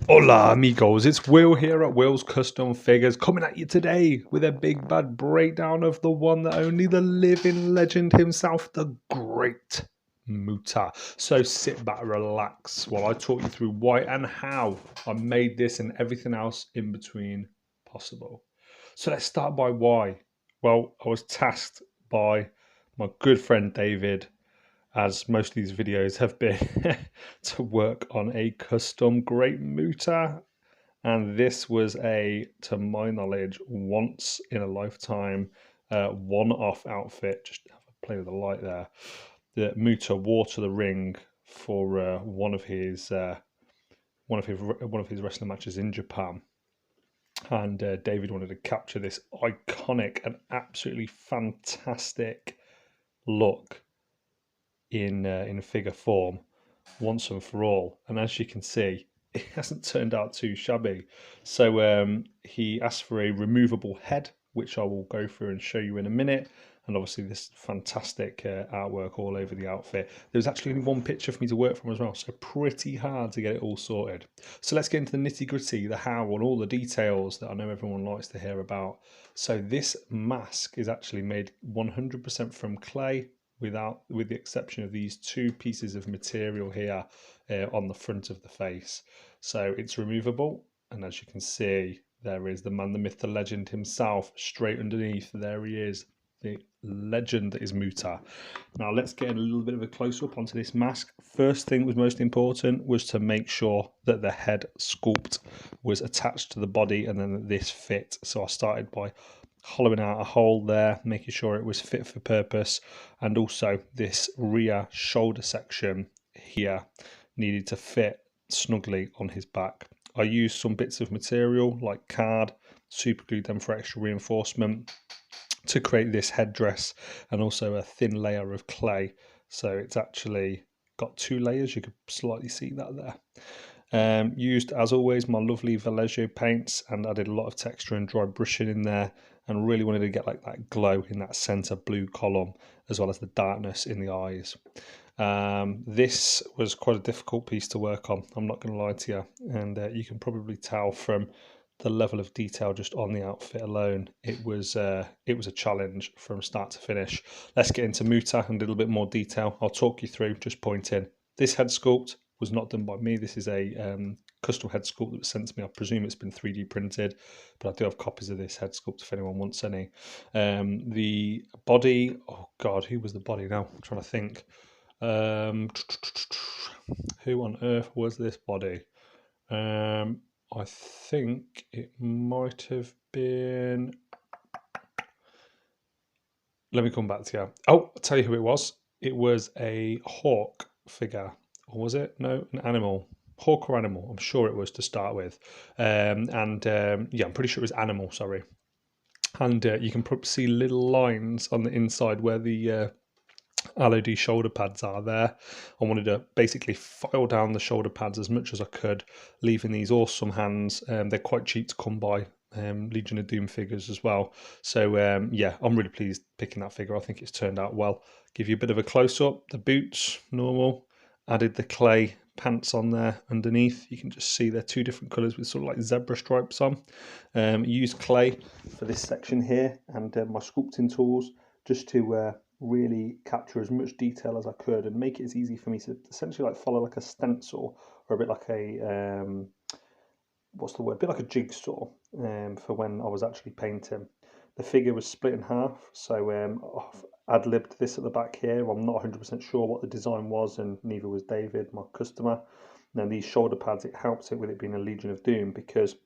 Hola amigos, it's Will here at Will's Custom Figures coming at you today with a big bad breakdown of the one that only the living legend himself, the great Muta. So sit back, relax while I talk you through why and how I made this and everything else in between possible. So let's start by why. Well, I was tasked by my good friend David, as most of these videos have been, to work on a custom great Muta. And this was to my knowledge, once in a lifetime, one-off outfit. Just have a play with the light there. That Muta wore to the ring for one of his wrestling matches in Japan. And David wanted to capture this iconic and absolutely fantastic look in figure form once and for all. And as you can see, it hasn't turned out too shabby. So he asked for a removable head, which I will go through and show you in a minute. And obviously this fantastic artwork all over the outfit. There's actually only one picture for me to work from as well, so pretty hard to get it all sorted. So let's get into the nitty gritty, the how, and all the details that I know everyone likes to hear about. So this mask is actually made 100% from clay, with the exception of these two pieces of material here on the front of the face. So it's removable, and as you can see, there is the man, the myth, the legend himself straight underneath. There he is, the legend that is Muta. Now let's get a little bit of a close-up onto this mask. First thing that was most important was to make sure that the head sculpt was attached to the body and then that this fit. So I started by hollowing out a hole there, making sure it was fit for purpose, and also this rear shoulder section here needed to fit snugly on his back. I used some bits of material like card, super glued them for extra reinforcement to create this headdress, and also a thin layer of clay. So it's actually got two layers, you could slightly see that there. Used, as always, my lovely Vallejo paints and added a lot of texture and dry brushing in there, and really wanted to get like that glow in that center blue column, as well as the darkness in the eyes. This was quite a difficult piece to work on, I'm not going to lie to you, and you can probably tell from the level of detail just on the outfit alone. It was a challenge from start to finish. Let's get into Muta in a little bit more detail. I'll talk you through, just pointing. This head sculpt was not done by me. This is a custom head sculpt that was sent to me. I presume it's been 3D printed, but I do have copies of this head sculpt if anyone wants any. The body, oh God, who was the body now? I'm trying to think. Who on earth was this body? I think it might have been. Let me come back to you. Oh, I'll tell you who it was. It was a hawk figure, or was it? No, an animal. Hawk or animal? I'm sure it was to start with. Yeah, I'm pretty sure it was animal. Sorry. And you can see little lines on the inside where the LOD shoulder pads are there. I wanted to basically file down the shoulder pads as much as I could, leaving these awesome hands. They're quite cheap to come by. Legion of Doom figures as well. So yeah, I'm really pleased picking that figure. I think it's turned out well. Give you a bit of a close-up. The boots, normal. Added the clay pants on there underneath. You can just see they're two different colours with sort of like zebra stripes on. Used clay for this section here, and my sculpting tools just to really capture as much detail as I could and make it as easy for me to essentially like follow like a stencil, or a bit like a what's the word? A bit like a jigsaw for when I was actually painting. The figure was split in half, so I've ad-libbed this at the back here. I'm not 100% sure what the design was, and neither was David, my customer. Now these shoulder pads, it helps it with it being a Legion of Doom, because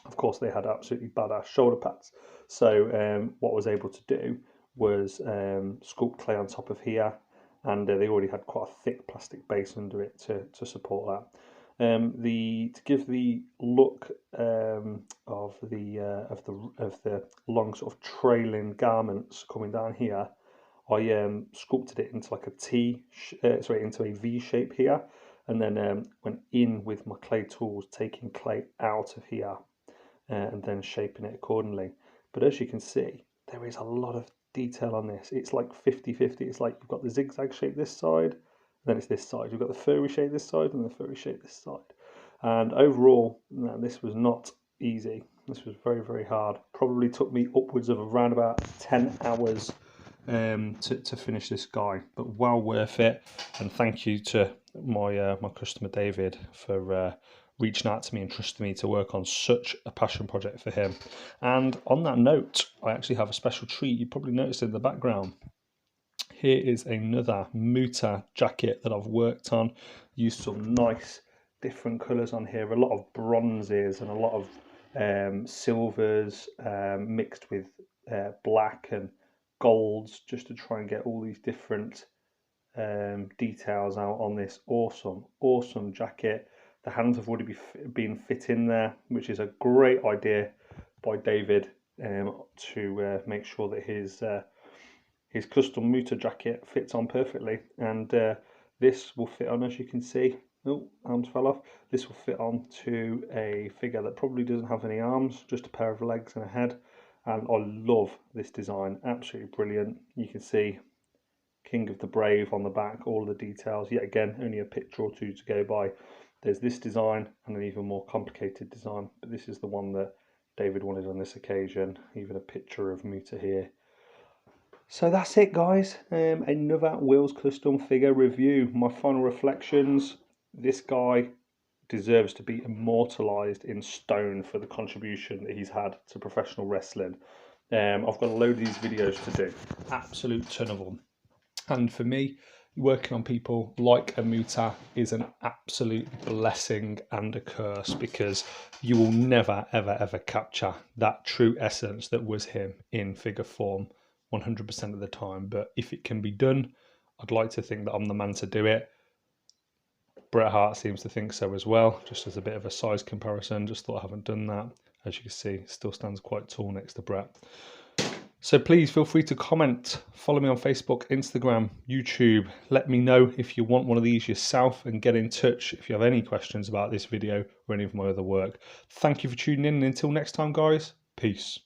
of course they had absolutely badass shoulder pads. So what I was able to do was sculpt clay on top of here, and they already had quite a thick plastic base under it to support that. To give the look of the long sort of trailing garments coming down here, I sculpted it into like into a V shape here, and then went in with my clay tools, taking clay out of here and then shaping it accordingly. But as you can see, there is a lot of detail on this. It's like 50-50. It's like you've got the zigzag shape this side, and then it's this side. You've got the furry shape this side and the furry shape this side. And overall, this was not easy. This was very, very hard. Probably took me upwards of around about 10 hours to finish this guy, but well worth it. And thank you to my customer David for reaching out to me and trusting me to work on such a passion project for him. And on that note, I actually have a special treat. You probably noticed in the background. Here is another Muta jacket that I've worked on. Used some nice different colours on here, a lot of bronzes and a lot of silvers mixed with black and golds, just to try and get all these different details out on this awesome jacket. The hands have already been fit in there, which is a great idea by David to make sure that his custom Muta jacket fits on perfectly. And this will fit on, as you can see. Oh, arms fell off. This will fit on to a figure that probably doesn't have any arms, just a pair of legs and a head. And I love this design, absolutely brilliant. You can see King of the Brave on the back, all the details. Yet again, only a picture or two to go by. There's this design and an even more complicated design, but this is the one that David wanted on this occasion. Even a picture of Muta here. So that's it, guys. Another Wheels Custom figure review. My final reflections. This guy deserves to be immortalised in stone for the contribution that he's had to professional wrestling. I've got a load of these videos to do, absolute ton of them. And for me, working on people like a Muta is an absolute blessing and a curse, because you will never, ever, ever capture that true essence that was him in figure form 100% of the time. But if it can be done, I'd like to think that I'm the man to do it. Bret Hart seems to think so as well, just as a bit of a size comparison. Just thought I haven't done that. As you can see, still stands quite tall next to Bret. So please feel free to comment, follow me on Facebook, Instagram, YouTube. Let me know if you want one of these yourself, and get in touch if you have any questions about this video or any of my other work. Thank you for tuning in, and until next time, guys, peace.